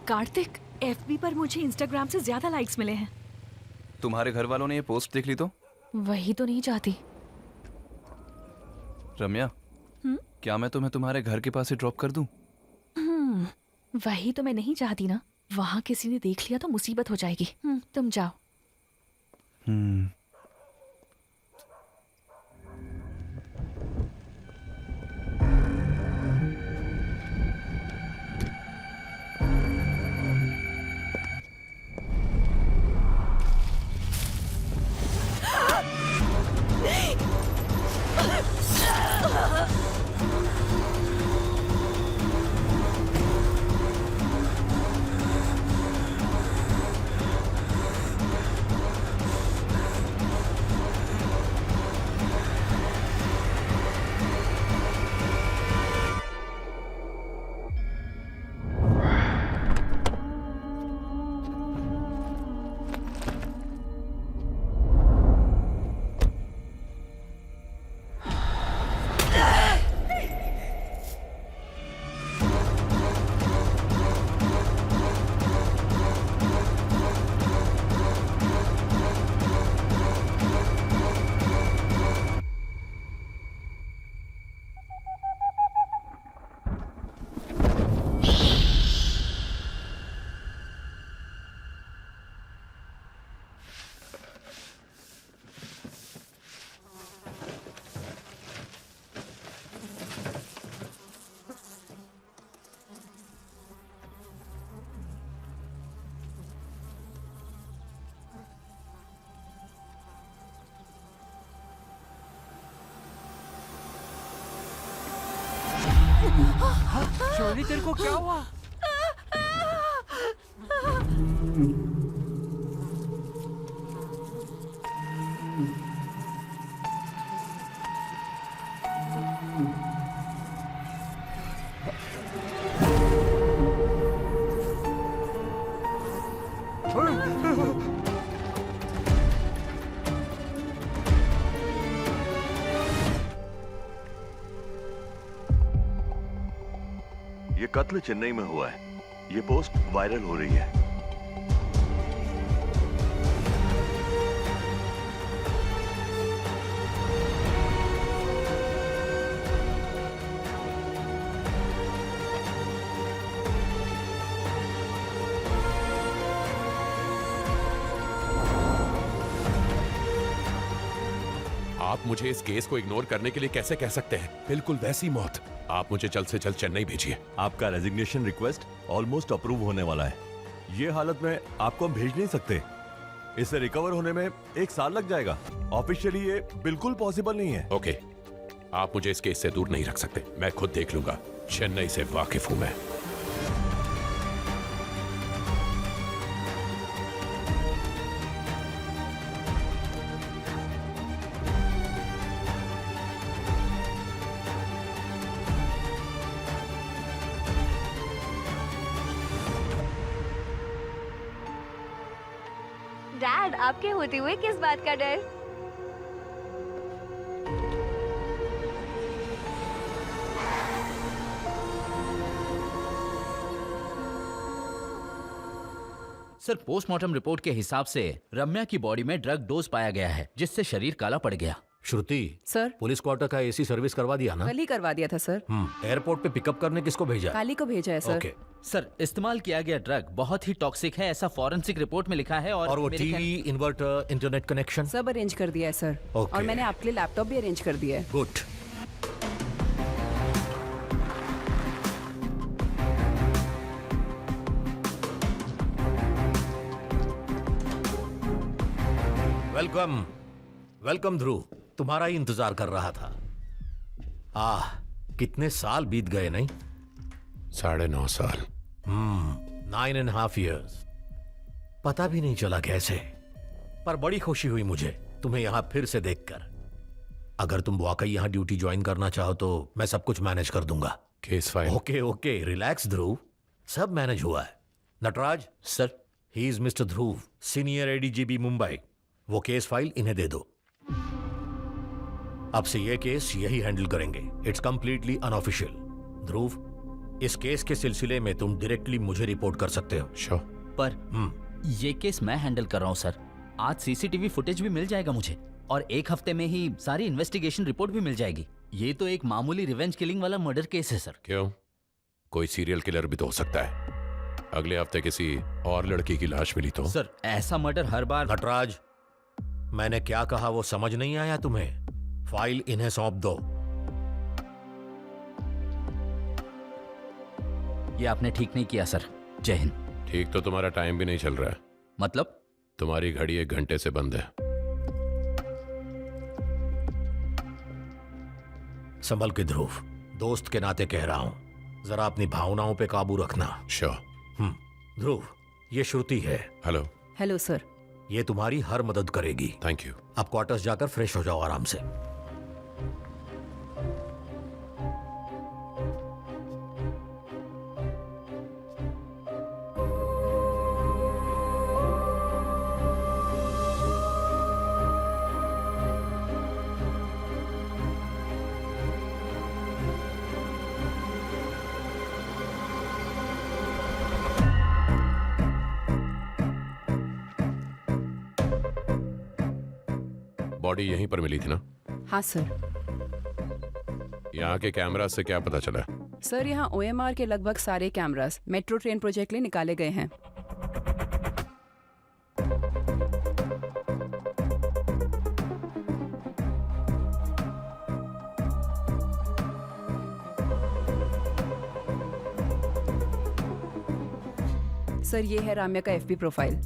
Kartik, FB पर मुझे Instagram से ज्यादा लाइक्स मिले हैं। तुम्हारे घर वालों ने ये पोस्ट देख ली तो? वही तो नहीं चाहती। रम्या, क्या मैं तुम्हें तुम्हारे घर के पास ही ड्रॉप कर दूं? वही तो मैं नहीं चाहती ना। वहां किसी ने देख लिया तो मुसीबत हो जाएगी। तुम जाओ। शोली, तेरे को क्या हुआ? ये कत्ल चेन्नई में हुआ है। ये पोस्ट वायरल हो रही है। आप मुझे इस केस को इग्नोर करने के लिए कैसे कह सकते हैं? बिल्कुल वैसी मौत। आप मुझे जल्द से जल्द चेन्नई भेजिए। आपका रेजिग्नेशन रिक्वेस्ट ऑलमोस्ट अप्रूव होने वाला है। ये हालत में आपको हम भेज नहीं सकते। इसे रिकवर होने में 1 साल लग जाएगा। ऑफिशियली ये बिल्कुल पॉसिबल नहीं है। ओके, आप मुझे इस केस से दूर नहीं रख सकते। मैं खुद देख लूंगा। चेन्नई से वाकिफ हूं मैं। डैड, आपके होते हुए किस बात का डर? सर, पोस्टमार्टम रिपोर्ट के हिसाब से रम्या की बॉडी में ड्रग डोज पाया गया है, जिससे शरीर काला पड़ गया। श्रुति सर, पुलिस क्वार्टर का एसी सर्विस करवा दिया ना? कल ही करवा दिया था सर। एयरपोर्ट पे पिकअप करने किसको भेजा? काली को भेजा है सर। ओके। सर, इस्तेमाल किया गया ड्रग बहुत ही टॉक्सिक है, ऐसा फॉरेंसिक रिपोर्ट में लिखा है। और वो मेरे टीवी, इन्वर्टर, इंटरनेट कनेक्शन सब अरेंज कर दिया है सर। ओके। और मैंने आपके लिए लैपटॉप भी अरेंज कर दिया है। गुड। वेलकम वेलकम ध्रुव, तुम्हारा ही इंतजार कर रहा था। कितने साल बीत गए नहीं? 9.5 साल। 9.5 years। पता भी नहीं चला कैसे, पर बड़ी खुशी हुई मुझे तुम्हें यहां फिर से देखकर। अगर तुम वाकई यहां ड्यूटी ज्वाइन करना चाहो तो मैं सब कुछ मैनेज कर दूंगा। Case file. Okay okay, relax Dhruv, सब मैनेज हुआ है। Natraj sir, he is mister Dhruv, senior ADGP Mumbai. वो केस फाइल इन्हें दे दो। अब से ये केस यही हैंडल करेंगे। It's completely unofficial. ध्रुव, इस केस के सिलसिले में तुम डायरेक्टली मुझे रिपोर्ट कर सकते हो। श्योर। पर ये केस मैं हैंडल कर रहा हूँ सर। आज सीसीटीवी फुटेज भी मिल जाएगा मुझे और एक हफ्ते में ही सारी इन्वेस्टिगेशन रिपोर्ट भी मिल जाएगी। ये तो एक मामूली रिवेंज किलिंग वाला मर्डर केस है सर। क्यों? कोई सीरियल किलर भी तो हो सकता है। अगले हफ्ते किसी और लड़की की लाश मिली तो? सर ऐसा मर्डर हर बार। नटराज, मैंने क्या कहा वो समझ नहीं आया तुम्हें? फाइल इन्हें सौंप दो। ये आपने ठीक नहीं किया सर। जय हिंद। ठीक तो तुम्हारा टाइम भी नहीं चल रहा है। मतलब? तुम्हारी घड़ी 1 घंटे से बंद है। संभल के ध्रुव, दोस्त के नाते कह रहा हूं, जरा अपनी भावनाओं पे काबू रखना। श्योर। ध्रुव, ये श्रुति है। हेलो। Hello sir. ये तुम्हारी हर मदद करेगी। Thank you. अब क्वार्टर्स जाकर फ्रेश हो जाओ आराम से। बॉडी यहीं पर मिली थी ना? हाँ सर। यहाँ के कैमरा से क्या पता चला? सर यहाँ OMR के लगभग सारे कैमरास मेट्रो ट्रेन प्रोजेक्ट लिए निकाले गए हैं। सर ये है राम्या का FB profile.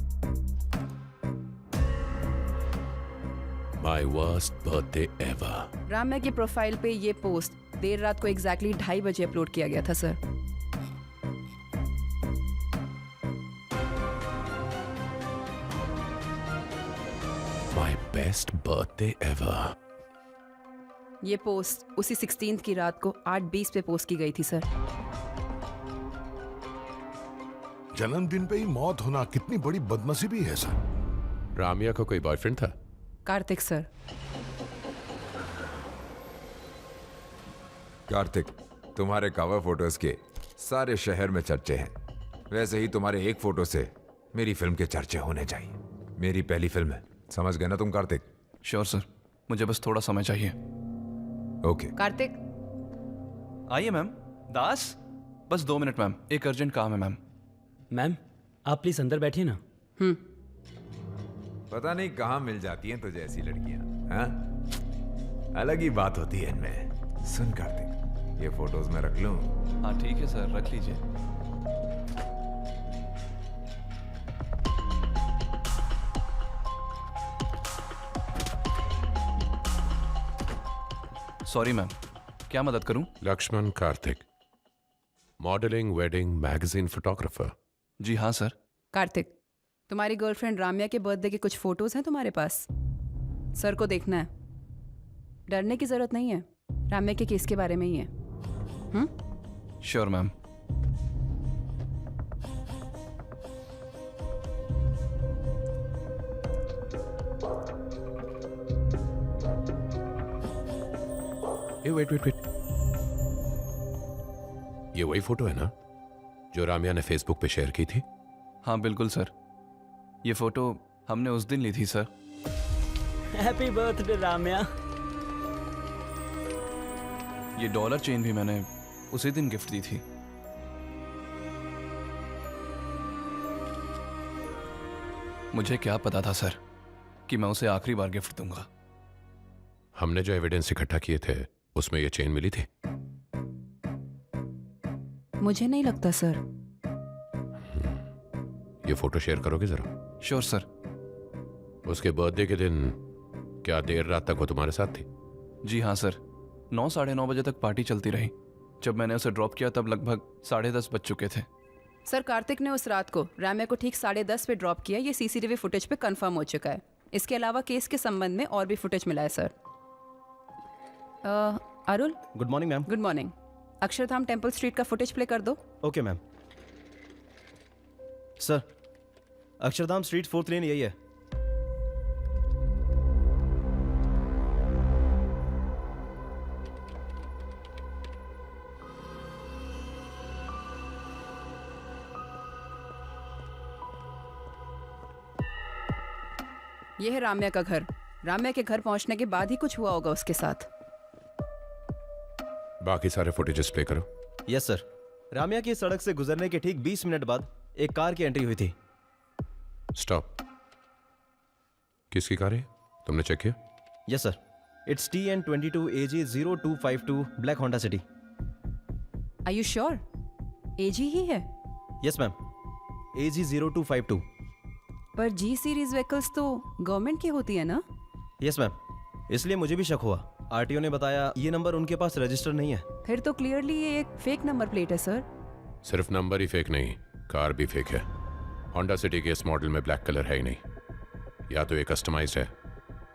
My worst birthday ever. Ramya की प्रोफाइल पे ये पोस्ट देर रात को एग्जैक्टली 2:30 बजे अपलोड किया गया था sir. My best birthday ever. ये पोस्ट उसी 16th की रात को 8:20 पे पोस्ट की गई थी सर। जन्मदिन पे ही मौत होना कितनी बड़ी बदनसीबी है सर। रामिया को कोई बॉयफ्रेंड था? कार्तिक सर। कार्तिक, तुम्हारे कवर फोटोज के सारे शहर में चर्चे हैं। वैसे ही तुम्हारे एक फोटो से मेरी फिल्म के चर्चे होने चाहिए। मेरी पहली फिल्म है, समझ गए ना तुम कार्तिक? श्योर सर, मुझे बस थोड़ा समय चाहिए। ओके। कार्तिक। आइए मैम। दास, बस 2 मिनट मैम, एक अर्जेंट काम है मैम। मैम आप प्लीज अंदर बैठिए ना। पता नहीं कहाँ मिल जाती हैं तुझे ऐसी लड़कियां, हाँ? अलग ही बात होती है इनमें। सुन कार्तिक, ये फोटोज मैं रख लूं? हाँ ठीक है सर, रख लीजिए। सॉरी मैम, क्या मदद करूं? Laxman Karthik, modelling, wedding, magazine photographer. जी हाँ सर। कार्तिक, तुम्हारी गर्लफ्रेंड राम्या के बर्थडे के कुछ फोटोज हैं तुम्हारे पास? सर को देखना है। डरने की जरूरत नहीं है, राम्या के केस के बारे में ही है। Sure ma'am. वेट। ये वही फोटो है ना जो रामिया ने फेसबुक पे शेयर की थी? हाँ बिल्कुल सर, ये फोटो हमने उस दिन ली थी सर। Happy birthday Ramya. ये डॉलर चेन भी मैंने उसी दिन गिफ्ट दी थी। मुझे क्या पता था सर कि मैं उसे आखिरी बार गिफ्ट दूंगा। हमने जो एविडेंस इकट्ठा किए थे उसमें ये चेन मिली थी? मुझे नहीं लगता सर। ये फोटो शेयर करोगे जरा? Sure sir. उसके बर्थडे के दिन क्या देर रात तक वो तुम्हारे साथ थी? जी हाँ सर, 9 साढ़े 9 बजे तक पार्टी चलती रही। जब मैंने उसे ड्रॉप किया तब लगभग 10:30 बज चुके थे। सर कार्तिक ने उस रात को राम्या को ठीक 10:30 पे ड्रॉप किया, ये CCTV फुटेज पे कंफर्म हो चुका है। इसके अलावा केस के संबंध में और भी फुटेज मिला है sir. Arul. Good morning ma'am. Good morning. Akshardham temple street का फुटेज प्ले कर दो। Okay ma'am. Sir Akshardham street 4th लेन यही है। ये है राम्या का घर। राम्या के घर पहुंचने के बाद ही कुछ हुआ होगा उसके साथ। बाकी सारे फुटेजेस प्ले करो। Yes sir. राम्या की सड़क से गुजरने के ठीक 20 मिनट बाद एक कार की एंट्री हुई थी। स्टॉप। किसकी कार है? तुमने चेक किया? Yes sir. It's TN22 AG 0252 black Honda City. Are you sure? AG ही है? Yes ma'am, AG 0252। पर जी सीरीज व्हीकल्स तो गवर्नमेंट की होती है ना? यस मैम, इसलिए मुझे भी शक हुआ। आरटीओ ने बताया ये नंबर उनके पास रजिस्टर नहीं है। फिर तो क्लियरली ये एक फेक नंबर प्लेट है सर। सिर्फ नंबर ही फेक नहीं, कार भी फेक है। होंडा सिटी के इस मॉडल में ब्लैक कलर है ही नहीं। या तो ये कस्टमाइज्ड है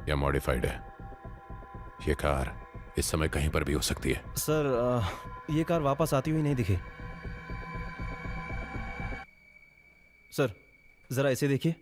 या मॉडिफाइड है। ये कार इस समय कहीं पर भी हो सकती है। सर ये कार वापस आती हुई नहीं दिखी। सर जरा इसे देखिए।